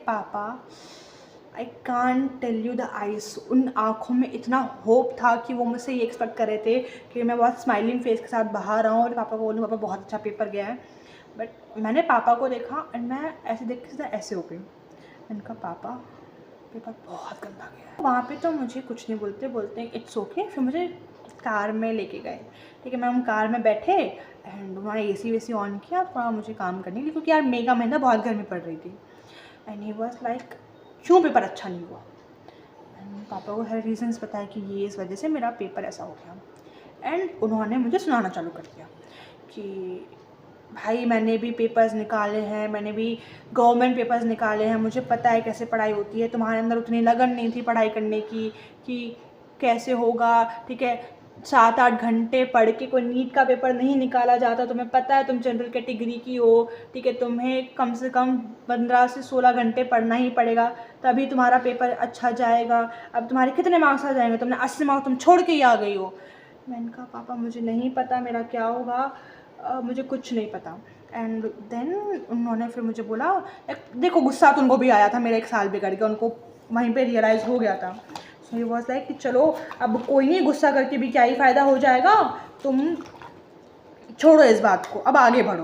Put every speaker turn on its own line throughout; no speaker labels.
पापा, I can't tell you the eyes, उन आँखों में इतना होप था कि वो मुझसे ये एक्सपेक्ट कर रहे थे कि मैं बहुत स्माइलिंग फेस के साथ बाहर आऊँ और पापा को बोलूँ पापा बहुत अच्छा पेपर गया है। बट मैंने पापा को देखा एंड मैं ऐसे देख के सीधा ऐसे हो गई। मैंने कहा पापा पेपर बहुत गंदा गया है। वहाँ पे तो मुझे कुछ नहीं बोलते, बोलते हैं इट्स ओके। फिर मुझे कार में लेके गए, ठीक है। मैं हम कार में बैठे एंड उन्होंने एसी वेसी ऑन किया, थोड़ा मुझे काम करने के लिए, क्योंकि यार मई का महीना बहुत गर्मी पड़ रही थी। एंड ही वॉज लाइक क्यों पेपर अच्छा नहीं हुआ। एंड पापा को हर रीजंस बताया कि ये इस वजह से मेरा पेपर ऐसा हो गया। एंड उन्होंने मुझे सुनाना चालू कर दिया कि भाई मैंने भी पेपर्स निकाले हैं, मैंने भी गवर्नमेंट पेपर्स निकाले हैं, मुझे पता है कैसे पढ़ाई होती है, तुम्हारे अंदर उतनी लगन नहीं थी पढ़ाई करने की कि कैसे होगा, ठीक है। 7-8 घंटे पढ़ के कोई नीट का पेपर नहीं निकाला जाता, तुम्हें पता है तुम जनरल कैटेगरी की हो, ठीक है। तुम्हें कम से कम 15 से 16 घंटे पढ़ना ही पड़ेगा, तभी तुम्हारा पेपर अच्छा जाएगा। अब तुम्हारे कितने मार्क्स आ जाएंगे, तुमने 80 मार्क्स तुम छोड़ के ही आ गई हो। मैंने कहा पापा मुझे नहीं पता मेरा क्या होगा, मुझे कुछ नहीं पता। एंड देन उन्होंने फिर मुझे बोला, देखो गुस्सा तो उनको भी आया था, मेरा 1 साल बिगड़ गया, उनको वहीं पे रियलाइज़ हो गया था। सो ही वाज लाइक कि चलो अब कोई नहीं, गुस्सा करके भी क्या ही फ़ायदा हो जाएगा, तुम छोड़ो इस बात को, अब आगे बढ़ो।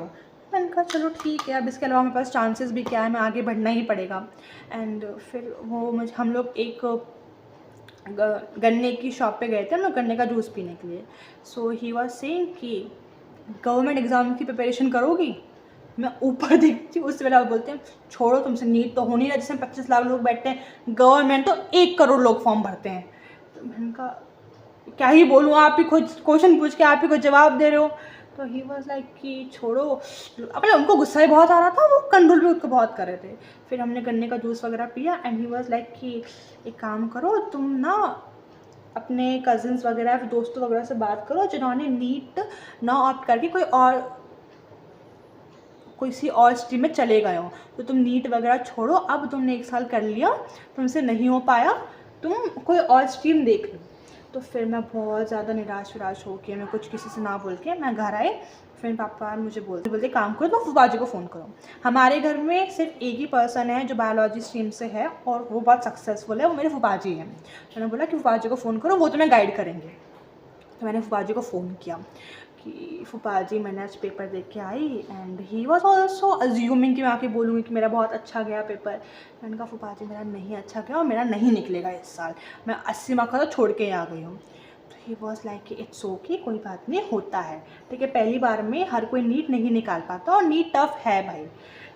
मैंने कहा चलो ठीक है, अब इसके अलावा मेरे पास चांसेस भी क्या है, मैं आगे बढ़ना ही पड़ेगा। एंड फिर वो मुझे हम लोग एक गन्ने की शॉप पे गए थे, हम लोग गन्ने का जूस पीने के लिए। सो ही वाज सेइंग कि गवर्नमेंट एग्ज़ाम की प्रिपरेशन करोगी। मैं ऊपर देखती हूँ, उस वेला बोलते हैं छोड़ो, तुमसे नीट तो हो नहीं रहा जिसमें 25 लाख लोग बैठते हैं, गवर्नमेंट तो 1 करोड़ लोग फॉर्म भरते हैं। तो मैंने कहा क्या ही बोलूँ, आप ही खुद क्वेश्चन पूछ के आप ही खुद जवाब दे रहे हो। तो ही वॉज लाइक कि छोड़ो, अपने उनको गुस्सा ही बहुत आ रहा था, वो कंट्रोल भी उसको बहुत कर रहे थे। फिर हमने गन्ने का जूस वगैरह पिया एंड ही वॉज लाइक कि एक काम करो तुम ना अपने कज़िन्स वगैरह दोस्तों वगैरह से बात करो जिन्होंने नीट ना ऑप्ट करके कोई सी और स्ट्रीम में चले गए हो, तो तुम नीट वगैरह छोड़ो, अब तुमने 1 साल कर लिया, तुमसे नहीं हो पाया, तुम कोई और स्ट्रीम देख लो। तो फिर मैं बहुत ज़्यादा निराश विराश हो के मैं कुछ किसी से ना बोल के मैं घर आई। फिर पापा मुझे बोलते काम करो तो फूफा जी को फ़ोन करो। हमारे घर में सिर्फ एक ही पर्सन है जो बायोलॉजी स्ट्रीम से है और वो बहुत सक्सेसफुल है, वो मेरे फूफा जी हैं। मैंने बोला कि फूफा जी को फ़ोन करो, वो तुम्हें गाइड करेंगे। तो मैंने फूफा जी को फ़ोन किया कि फूफा जी मैंने आज पेपर देख के I and he was also assuming कि मैं आके बोलूँगी कि मेरा बहुत अच्छा गया पेपर। मैंने कहा फूफा जी मेरा नहीं अच्छा गया और मेरा नहीं निकलेगा इस साल, मैं 80 मार्क्स का तो छोड़ के आ गई हूँ। तो ही वॉज लाइक कि इट्स ओके, कोई बात नहीं, होता है, ठीक है। पहली बार में हर कोई नीट नहीं निकाल पाता और नीट टफ है भाई,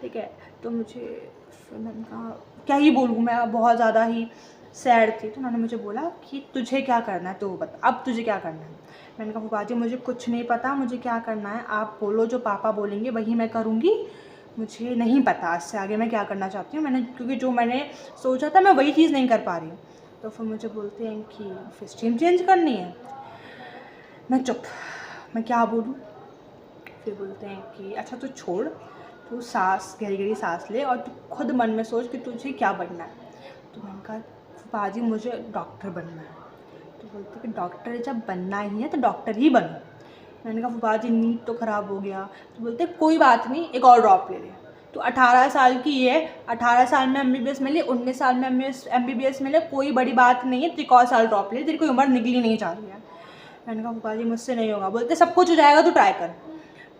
ठीक है। तो मुझे फिर मैंने कहा क्या ही बोलूँ, मैं बहुत ज़्यादा ही सैड थी। तो उन्होंने मुझे बोला कि तुझे क्या करना है तो बता, अब तुझे क्या करना है। मैंने कहा फूफा जी मुझे कुछ नहीं पता, मुझे क्या करना है आप बोलो, जो पापा बोलेंगे वही मैं करूँगी, मुझे नहीं पता आज से आगे मैं क्या करना चाहती हूँ। मैंने क्योंकि जो मैंने सोचा था मैं वही चीज़ नहीं कर पा रही हूँ। तो फिर मुझे बोलते हैं कि फिर स्ट्रीम चेंज करनी है। मैं चुप, मैं क्या बोलूँ। फिर बोलते हैं कि अच्छा तू छोड़, तू सांस गहरी गहरी सांस ले और तू खुद मन में सोच कि तुझे क्या बनना है। तो मैंने कहा फूफा जी मुझे डॉक्टर बनना है। तो बोलते कि डॉक्टर जब बनना ही है तो डॉक्टर ही बनो। मैंने कहा फूफा जी नीट तो ख़राब हो गया। तो बोलते कोई बात नहीं, एक और ड्रॉप ले ले, तो 18 साल की है, 18 साल में MBBS मिले, 19 साल में MBBS मिले, कोई बड़ी बात नहीं है, तो एक और साल ड्रॉप ले, तेरी कोई उम्र निकली नहीं जा रही है। मैंने कहा फूफा जी मुझसे नहीं होगा। बोलते सब कुछ हो जाएगा तो ट्राई कर।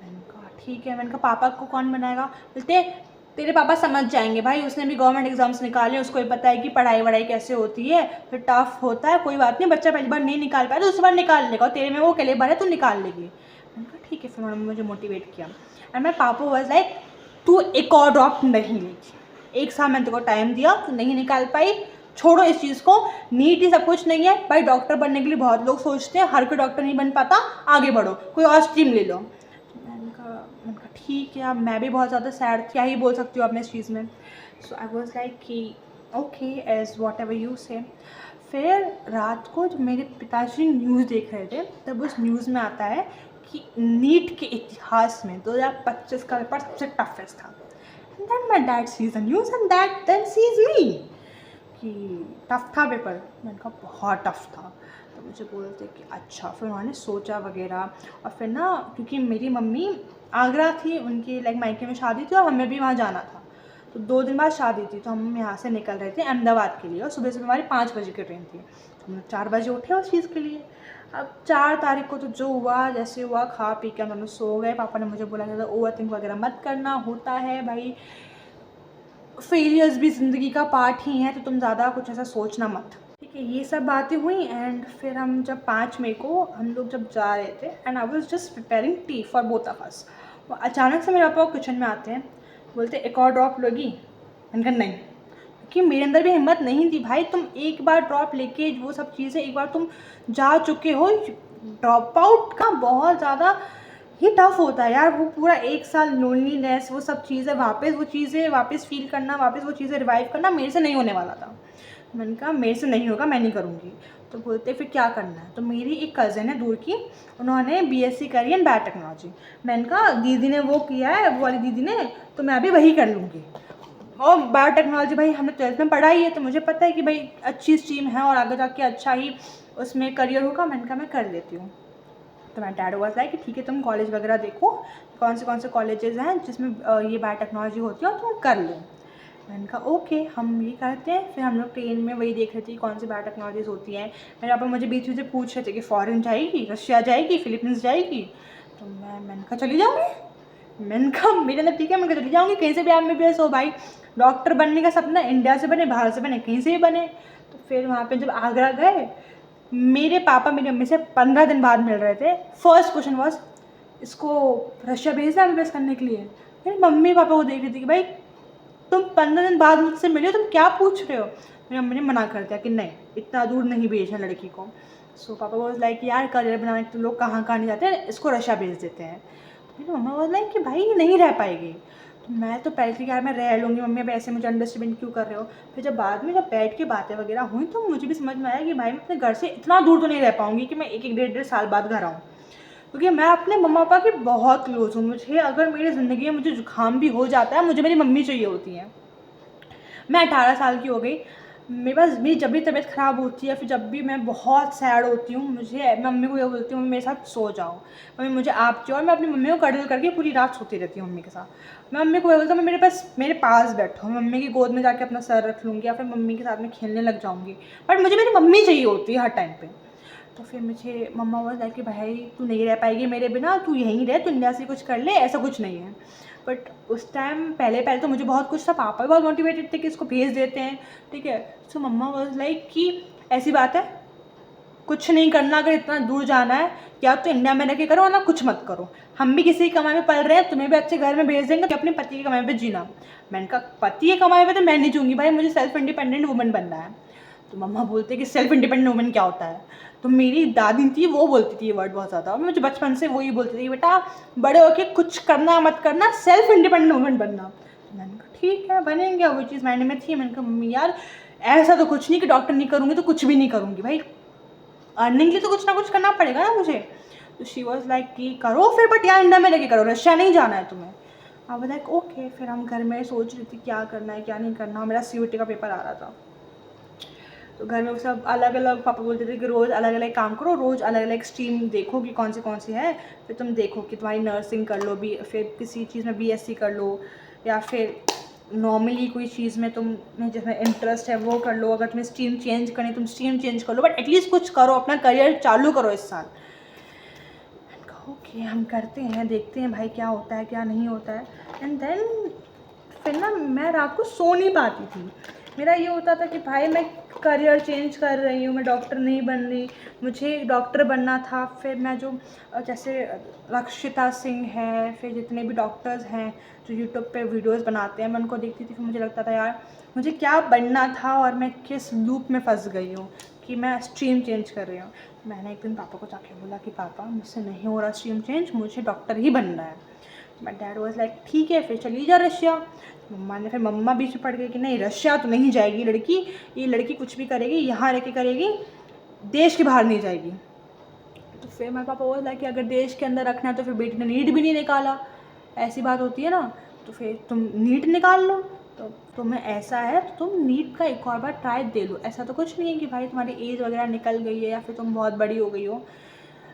मैंने कहा ठीक है। मैंने कहा पापा को कौन बनाएगा। बोलते तेरे पापा समझ जाएंगे भाई, उसने भी गवर्नमेंट एग्जाम्स निकाले, उसको भी पता है कि पढ़ाई वढ़ाई कैसे होती है, फिर टफ होता है, कोई बात नहीं, बच्चा पहली बार नहीं निकाल पाया तो दूसरी बार निकाल लेगा, और तेरे में वो कैलिबर है, तू निकाल लेगी। मैंने कहा ठीक है। फिर उन्होंने मुझे मोटिवेट किया एंड मैं पापा वाज लाइक तू एक और ड्रॉप नहीं लेगी, 1 साल मैंने तेरे को टाइम दिया, तू नहीं निकाल पाई, छोड़ो इस चीज़ को, नीट ही सब कुछ नहीं है भाई, डॉक्टर बनने के लिए बहुत लोग सोचते हैं, हर कोई डॉक्टर नहीं बन पाता, आगे बढ़ो, कोई और स्ट्रीम ले लो। मैंने कहा ठीक है। अब मैं भी बहुत ज़्यादा सैड, क्या ही बोल सकती हूँ अपने इस चीज़ में। सो आई वॉज लाइक कि okay as whatever you say. फिर रात को जब मेरे पिताजी न्यूज़ देख रहे थे तब उस न्यूज़ में आता है कि नीट के इतिहास में 2025 का पेपर सबसे टफेस्ट था। And then my dad seize the news and that then sees me कि टफ़ था पेपर। मैंने कहा बहुत टफ़ था। तो मुझे बोलते कि अच्छा। फिर उन्होंने सोचा वगैरह और फिर ना, क्योंकि मेरी मम्मी आगरा थी, उनकी लाइक मायके में शादी थी और हमें भी वहाँ जाना था। तो 2 दिन बाद शादी थी, तो हम यहाँ से निकल रहे थे अहमदाबाद के लिए और सुबह सुबह हमारी 5 बजे की ट्रेन थी। तो हम 4 बजे उठे उस चीज़ के लिए। अब 4 तारीख को तो जो हुआ जैसे हुआ, खा पी के हम दोनों सो गए। पापा ने मुझे बोला था ओवर थिंक वगैरह मत करना, होता है भाई, फेलियर्स भी ज़िंदगी का पार्ट ही है, तो तुम ज़्यादा कुछ ऐसा सोचना मत। ठीक है, ये सब बातें हुई। एंड फिर हम जब 5 मई को हम लोग जब जा रहे थे and I was just preparing T for both of us, अचानक से मेरे पापा किचन में आते हैं, बोलते एक और ड्रॉप लोगी? मैंने कहा नहीं, क्योंकि मेरे अंदर भी हिम्मत नहीं थी भाई। तुम एक बार ड्रॉप लेके वो सब चीज़ें एक बार तुम जा चुके हो, ड्रॉप आउट का बहुत ज़्यादा ही टफ होता है यार। वो पूरा 1 साल लोनलीनेस, वो सब चीज़ें वापस फील करना, वापस वो चीज़ें रिवाइव करना मेरे से नहीं होने वाला था। मैंने कहा मेरे से नहीं होगा, मैं नहीं करूँगी। तो बोलते फिर क्या करना है? तो मेरी एक कज़न है दूर की, उन्होंने BSc करी इन बायोटेक्नोलॉजी। मैंने कहा दीदी ने वो किया है, वो वाली दीदी ने, तो मैं अभी वही कर लूँगी। और बायोटेक्नोलॉजी भाई हमने 12th में पढ़ा ही है, तो मुझे पता है कि भाई अच्छी स्ट्रीम है और आगे जाके अच्छा ही उसमें करियर होगा। मैंने कहा मैं कर लेती हूँ। तो मैं डैड वाज लाइक कि ठीक है, तुम कॉलेज वगैरह देखो कौन से कॉलेजेस हैं जिसमें ये बायोटेक्नोलॉजी होती है और तुम कर लो। मैंने कहा ओके, हम ये करते हैं। फिर हम लोग ट्रेन में वही देख रहे थे कौन सी बायोटेक्नोलॉजीज होती हैं। मेरे पापा मुझे बीच से पूछ रहे थे कि फॉरेन जाएगी, रशिया जाएगी, फिलीपींस जाएगी? तो मैंने कहा चली जाऊँगी। मैंने कहा मेरे अंदर ठीक है, मैं चली जाऊँगी, कहीं से भी MBBS हो भाई, डॉक्टर बनने का सपना इंडिया से बने, बाहर से बने, कहीं से भी बने। तो फिर वहाँ पर जब आगरा गए, मेरे पापा मेरी मम्मी से 15 दिन बाद मिल रहे थे। फर्स्ट क्वेश्चन वॉज इसको रशिया भेजना MBBS करने के लिए। मेरी मम्मी पापा को देख रही थी कि भाई तुम 15 दिन बाद मुझसे मिले हो, तुम क्या पूछ रहे हो? मेरी मम्मी ने मना कर दिया कि नहीं, इतना दूर नहीं भेजना लड़की को। सो पापा वॉज लाइक यार करियर बनाने के लोग कहाँ नहीं जाते हैं, इसको रशिया भेज देते हैं। तो मेरी मम्मा वॉज लाइक कि भाई ये नहीं रह पाएगी। तो मैं तो पहले थी यार मैं रह लूँगी, मम्मी अब ऐसे मुझे अंडरस्टैंड क्यों कर रहे हो। फिर जब बाद में जब बैठ के बातें वगैरह हुई तो मुझे भी समझ में आया कि भाई मैं अपने घर से इतना दूर तो नहीं रह पाऊँगी कि मैं 1-1 1.5 साल बाद घर आऊँ, क्योंकि मैं अपने मम्मा पापा के बहुत क्लोज हूँ। मुझे अगर मेरी ज़िंदगी में मुझे जुकाम भी हो जाता है, मुझे मेरी मम्मी चाहिए होती है। मैं 18 साल की हो गई, मेरे पास मेरी जब भी तबीयत ख़राब होती है, फिर जब भी मैं बहुत सैड होती हूँ, मुझे मम्मी को ये बोलती हूँ मम्मी मेरे साथ सो जाओ, मम्मी मुझे आप जाओ। और मैं अपनी मम्मी को कडल करके पूरी रात सोती रहती हूँ मम्मी के साथ। मैं मम्मी को ये बोलती हूँ मेरे पास बैठो, मम्मी की गोद में जाके अपना सर रख लूँगी या फिर मम्मी के साथ में खेलने लग जाऊँगी, बट मुझे मेरी मम्मी चाहिए होती है हर टाइम पर। तो फिर मुझे मम्मा बोल रहा है कि भाई तू नहीं रह पाएगी मेरे बिना, तू यहीं रह, तू इंडिया से कुछ कर ले, ऐसा कुछ नहीं है। बट उस टाइम पहले तो मुझे बहुत कुछ था, पापा भी बहुत मोटिवेटेड थे कि इसको भेज देते हैं, ठीक है। सो मम्मा वाज लाइक कि ऐसी बात है, कुछ नहीं करना, अगर इतना दूर जाना है या तो इंडिया में रह के करो ना कुछ मत करो, हम भी किसी की कमाई में पल रहे हैं, तुम्हें भी अच्छे घर में भेज देंगे, तो अपने पति की कमाई पे जीना। मैंने कहा पति की कमाई पे तो मैं नहीं जूँगी भाई, मुझे सेल्फ इंडिपेंडेंट वुमन बनना है। तो मम्मा बोलते कि सेल्फ इंडिपेंडेंट वुमन क्या होता है? तो मेरी दादी थी वो बोलती थी ये वर्ड बहुत ज़्यादा, और मुझे बचपन से वही बोलती थी बेटा बड़े होके कुछ करना मत करना, सेल्फ इंडिपेंडेंट वुमन बनना। तो मैंने कहा ठीक है बनेंगे, वो चीज़ माइंड में थी। मैंने कहा मम्मी यार ऐसा तो कुछ नहीं कि डॉक्टर नहीं करूँगी तो कुछ भी नहीं करूँगी, भाई अर्निंग के लिए तो कुछ ना कुछ करना पड़ेगा ना मुझे। तो शी वॉज लाइक कि करो फिर, बट यार इंडिया में लेके करो, रशिया नहीं जाना है तुम्हें। I was like okay. फिर हम घर में सोच रही थी क्या करना है क्या नहीं करना। मेरा CUET का पेपर आ रहा था, तो घर में सब अलग अलग पापा बोलते थे कि रोज़ अलग अलग काम करो, रोज़ अलग अलग स्ट्रीम देखो कि कौन सी है, फिर तुम देखो कि तुम्हारी नर्सिंग कर लो, फिर किसी चीज़ में BSc कर लो, या फिर नॉर्मली कोई चीज़ में तुम्हें जिसमें इंटरेस्ट है वो कर लो, अगर तुम्हें स्ट्रीम चेंज करनी तुम स्ट्रीम चेंज कर लो, बट एटलीस्ट कुछ करो, अपना करियर चालू करो इस साल। ओके हम करते हैं, देखते हैं भाई क्या होता है क्या नहीं होता है। एंड देन फिर ना मैं रात को सो नहीं पाती थी। मेरा ये होता था कि भाई मैं करियर चेंज कर रही हूँ, मैं डॉक्टर नहीं बन रही, मुझे डॉक्टर बनना था। फिर मैं जो जैसे रक्षिता सिंह है, फिर जितने भी डॉक्टर्स हैं जो यूट्यूब पे वीडियोस बनाते हैं, मैं उनको देखती थी। फिर मुझे लगता था यार मुझे क्या बनना था और मैं किस लूप में फंस गई हूँ कि मैं स्ट्रीम चेंज कर रही हूँ। मैंने एक दिन पापा को जाके बोला कि पापा मुझसे नहीं हो रहा स्ट्रीम चेंज, मुझे डॉक्टर ही बनना है। माई डैड वॉज लाइक ठीक है फिर चली जा रशिया। मम्मा बीच में पड़ गई कि नहीं रशिया तो नहीं जाएगी लड़की, ये लड़की कुछ भी करेगी यहाँ रह के करेगी, देश के बाहर नहीं जाएगी। तो फिर मेरे पापा वॉज लाइक कि अगर देश के अंदर रखना है तो फिर बेटी ने नीट भी नहीं निकाला, ऐसी बात होती है ना, तो फिर तुम नीट निकाल लो। तो तुम्हें ऐसा है तो तुम नीट का एक और बार ट्राई दे लो। ऐसा तो कुछ नहीं है कि भाई तुम्हारी एज वगैरह निकल गई है या फिर तुम बहुत बड़ी हो गई हो,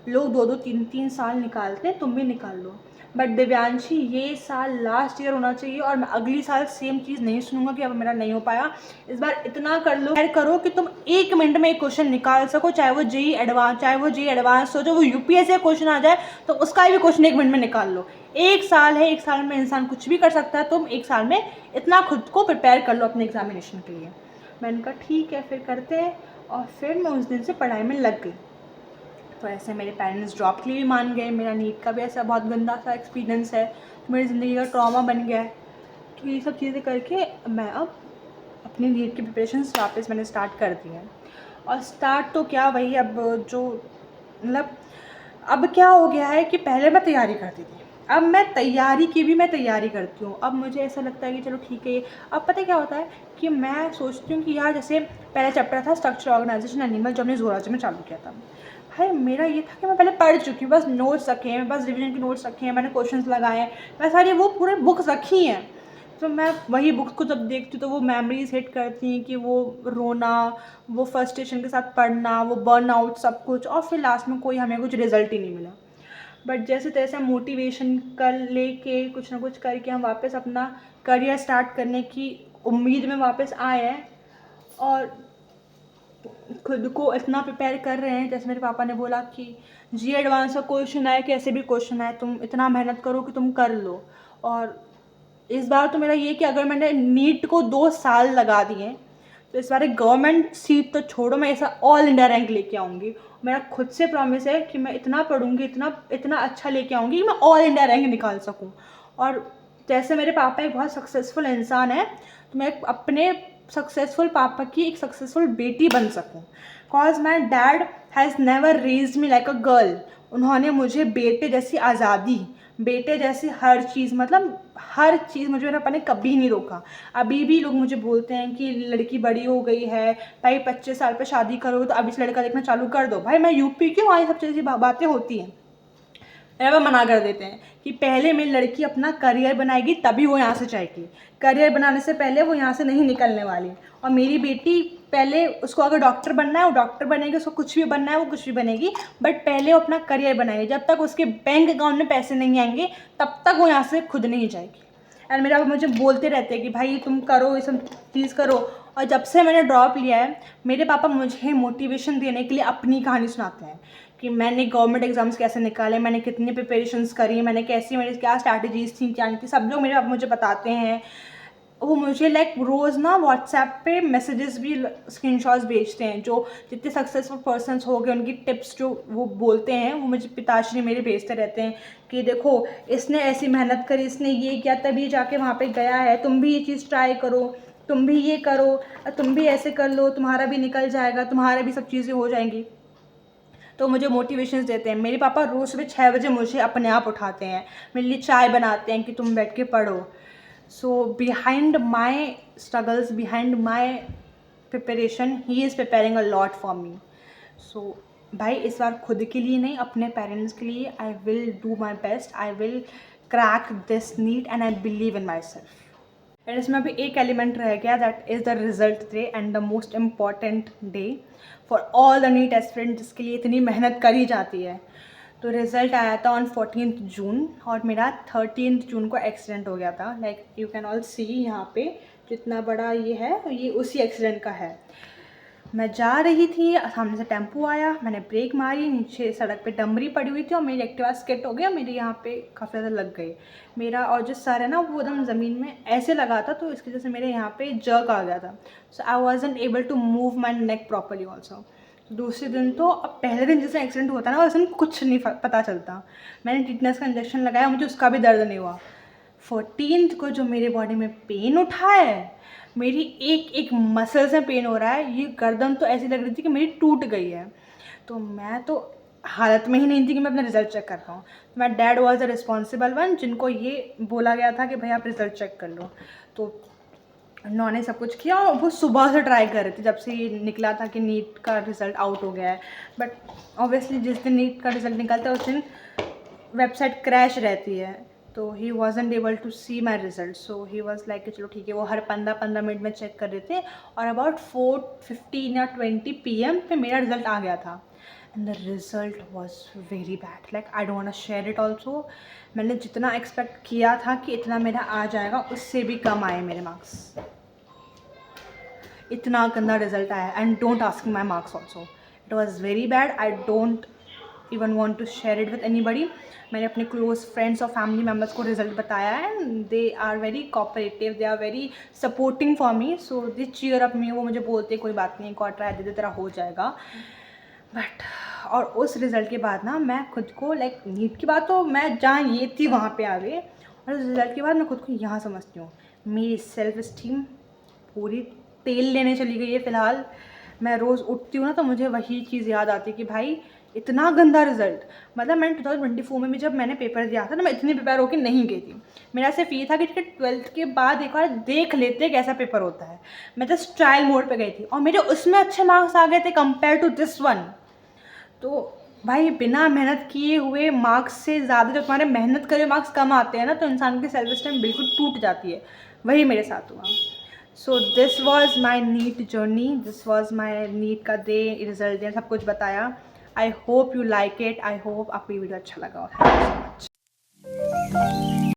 लोग 2-2 3-3 साल निकालते हैं, तुम भी निकाल लो। बट दिव्यांशी ये साल लास्ट ईयर होना चाहिए और मैं अगली साल सेम चीज़ नहीं सुनूंगा कि अब मेरा नहीं हो पाया। इस बार इतना कर लो करो कि तुम 1 मिनट में एक क्वेश्चन निकाल सको, चाहे वो जेई एडवांस, चाहे वो जेई एडवांस हो, जो वो यूपीएससी का क्वेश्चन आ जाए तो उसका भी क्वेश्चन 1 मिनट में निकाल लो। 1 साल है, 1 साल में इंसान कुछ भी कर सकता है, तुम 1 साल में इतना खुद को प्रिपेयर कर लो अपने एग्जामिनेशन के लिए। मैंने कहा ठीक है फिर करते हैं, और फिर मैं उस दिन से पढ़ाई में लग गई। तो ऐसे मेरे पेरेंट्स ड्रॉप के लिए भी मान गए, मेरा नीट का भी ऐसा बहुत गंदा सा एक्सपीरियंस है, तो मेरी ज़िंदगी का ट्रॉमा बन गया है। तो ये सब चीज़ें करके मैं अब अपनी नीट की प्रिपरेशन वापस मैंने स्टार्ट कर दी है। और स्टार्ट तो क्या, वही अब जो मतलब अब क्या हो गया है कि पहले मैं तैयारी करती थी, अब मैं तैयारी की भी मैं तैयारी करती हूँ। अब मुझे ऐसा लगता है कि चलो ठीक है। अब पता है क्या होता है कि मैं सोचती हूँ कि यार जैसे पहला चैप्टर था स्ट्रक्चर ऑर्गेनाइजेशन एनिमल, जो हमने जोलॉजी में चालू किया था। भाई मेरा ये था कि मैं पहले पढ़ चुकी हूँ, बस नोट्स रखे हैं, मेरे पास रिवीजन के नोट्स रखे हैं, मैंने क्वेश्चंस लगाए हैं, मैं सारी वो पूरे बुक्स रखी हैं। तो मैं वही बुक्स को जब देखती हूँ तो वो मेमोरीज हिट करती हैं कि वो रोना, वो फ्रस्ट्रेशन के साथ पढ़ना, वो बर्न आउट सब कुछ, और फिर लास्ट में कोई हमें कुछ रिजल्ट ही नहीं मिला। बट जैसे तैसे मोटिवेशन कर लेके कुछ ना कुछ करके हम वापस अपना करियर स्टार्ट करने की उम्मीद में वापस आए हैं, और खुद को इतना प्रिपेयर कर रहे हैं। जैसे मेरे पापा ने बोला कि जी एडवांस का क्वेश्चन आए, कैसे भी क्वेश्चन आए, तुम इतना मेहनत करो कि तुम कर लो। और इस बार तो मेरा ये कि अगर मैंने नीट को 2 साल लगा दिए तो इस बार एक गवर्नमेंट सीट तो छोड़ो, मैं ऐसा ऑल इंडिया रैंक लेके आऊँगी। मेरा खुद से प्रॉमिस है कि मैं इतना पढ़ूंगी, इतना इतना अच्छा लेके आऊँगी कि मैं ऑल इंडिया रैंक निकाल सकूँ। और जैसे मेरे पापा एक बहुत सक्सेसफुल इंसान है, तो मैं अपने सक्सेसफुल पापा की एक सक्सेसफुल बेटी बन सकूं। Cause my dad has never raised me like a girl. उन्होंने मुझे बेटे जैसी आज़ादी, बेटे जैसी हर चीज़, मतलब हर चीज़ मुझे, मेरे पापा ने कभी नहीं रोका। अभी भी लोग मुझे बोलते हैं कि लड़की बड़ी हो गई है भाई, 25 साल पे शादी करोगे तो अभी से लड़का देखना चालू कर दो। भाई मैं यूपी की हूँ, वहाँ ये सब चीज़ें बातें होती हैं। मेरे पापा मना कर देते हैं कि पहले मेरी लड़की अपना करियर बनाएगी तभी वो यहाँ से जाएगी, करियर बनाने से पहले वो यहाँ से नहीं निकलने वाली। और मेरी बेटी पहले, उसको अगर डॉक्टर बनना है वो डॉक्टर बनेगी, उसको कुछ भी बनना है वो कुछ भी बनेगी, बट पहले वो अपना करियर बनाएगी। जब तक उसके बैंक अकाउंट में पैसे नहीं आएंगे तब तक वो यहाँ से खुद नहीं जाएगी। एंड मेरे पापा मुझे बोलते रहते हैं कि भाई तुम करो, ये सब चीज़ करो। और जब से मैंने ड्रॉप लिया है, मेरे पापा मुझे मोटिवेशन देने के लिए अपनी कहानी सुनाते हैं कि मैंने गवर्नमेंट एग्जाम्स कैसे निकाले, मैंने कितनी प्रिपरेशंस करी, मैंने कैसी, मेरी क्या स्ट्रैटेजीज थी, क्या नहीं थी, सब लोग मेरे पापा मुझे बताते हैं। वो मुझे लाइक रोज़ ना व्हाट्सएप पे मैसेजेस भी, स्क्रीनशॉट्स भेजते हैं, जो जितने सक्सेसफुल पर्सन्स हो गए उनकी टिप्स जो वो बोलते हैं, वो मुझे पिताश्री मेरे भेजते रहते हैं कि देखो इसने ऐसी मेहनत करी, इसने ये किया तभी जाके वहाँ पे गया है, तुम भी ये चीज़ ट्राई करो, तुम भी ये करो, तुम भी ऐसे कर लो, तुम्हारा भी निकल जाएगा, तुम्हारा भी सब चीज़ें हो जाएंगी। तो मुझे मोटिवेशंस देते हैं। मेरे पापा रोज़ सुबह 6 बजे मुझे अपने आप उठाते हैं, मेरे लिए चाय बनाते हैं कि तुम बैठ के पढ़ो। So behind my struggles, behind my preparation, he is preparing a lot for me. So भाई इस बार खुद के लिए नहीं, अपने पेरेंट्स के लिए I will do my best, I will crack this NEET and I believe in myself. And इसमें अभी एक एलिमेंट रह गया, that is the result day and the most important day for all the NEET aspirant, जिसके लिए इतनी मेहनत करी जाती है। तो रिज़ल्ट आया था ऑन 14 जून और मेरा 13 जून को एक्सीडेंट हो गया था। लाइक यू कैन ऑल सी यहाँ पे जितना बड़ा ये है, ये उसी एक्सीडेंट का है। मैं जा रही थी, सामने से टेम्पो आया, मैंने ब्रेक मारी, नीचे सड़क पे डमरी पड़ी हुई थी और मेरी एक्टिवा स्किड हो गया, मेरे यहाँ पे काफ़ी ज़्यादा लग गई। मेरा और जो सर है ना वो एकदम ज़मीन में ऐसे लगा था, तो इसकी वजह से मेरे यहाँ पे जर्क आ गया था। So I wasn't able to move my neck properly also. दूसरे दिन तो, अब पहले दिन जैसे एक्सीडेंट होता है ना, उस दिन कुछ नहीं पता चलता। मैंने टिटनेस का इंजेक्शन लगाया, मुझे उसका भी दर्द नहीं हुआ। 14th को जो मेरे बॉडी में पेन उठा है, मेरी एक एक मसल्स में पेन हो रहा है, ये गर्दन तो ऐसी लग रही थी कि मेरी टूट गई है। तो मैं तो हालत में ही नहीं थी कि मैं अपना रिजल्ट चेक कर पाऊँ। My dad was the responsible one, जिनको ये बोला गया था कि भाई आप रिजल्ट चेक कर लो। तो उन्होंने सब कुछ किया और वो सुबह से ट्राई कर रहे थे, जब से ये निकला था कि नीट का रिज़ल्ट आउट हो गया है। बट ऑब्वियसली जिस दिन नीट का रिज़ल्ट निकलता है उस दिन वेबसाइट क्रैश रहती है, तो he wasn't able to see my result. So he was like कि चलो ठीक है, वो हर 15-15 मिनट में चेक कर रहे थे और अबाउट 4:15 या 20 PM पे मेरा रिज़ल्ट आ गया था। The result was very bad, like I don't want to share it also. मैंने जितना एक्सपेक्ट किया था कि इतना मेरा आ जाएगा, उससे भी कम आए मेरे मार्क्स। इतना गंदा रिजल्ट आया, and don't ask my marks also, it was very bad. I don't even want to share it with anybody. मैंने अपने क्लोज फ्रेंड्स और फैमिली मेम्बर्स को रिजल्ट बताया है, and they are very cooperative, they are very supporting for me, so they cheer up me. वो मुझे बोलते कोई बात नहीं, एक और ट्राई दे दे, तेरा हो जाएगा। बट और उस रिज़ल्ट के बाद ना मैं खुद को लाइक नीट की बात तो मैं जहाँ ये थी वहाँ पे आ गई, और उस रिज़ल्ट के बाद मैं खुद को यहाँ समझती हूँ। मेरी सेल्फ इस्टीम पूरी तेल लेने चली गई है फ़िलहाल। मैं रोज़ उठती हूँ ना तो मुझे वही चीज़ याद आती है कि भाई इतना गंदा रिज़ल्ट। मतलब मैंने 2024 में भी जब मैंने पेपर दिया था ना, मैं इतनी प्रिपेयर होकर नहीं गई थी। मेरा सिर्फ ये था कि 12th के बाद एक बार देख लेते कैसा पेपर होता है। मैं जस्ट ट्रायल मोड पे गई थी, और मेरे उसमें अच्छे मार्क्स आ गए थे कंपेयर टू दिस वन। तो भाई बिना मेहनत किए हुए मार्क्स से ज़्यादा जब तुम्हारे मेहनत करे मार्क्स कम आते हैं ना, तो इंसान की सेल्फ स्टीम बिल्कुल टूट जाती है। वही मेरे साथ हुआ। So this was my NEET journey, this was my NEET का डे, रिजल्ट दिया, सब कुछ बताया। I hope you like it, I hope आपको ये वीडियो अच्छा लगा। Thank you so much.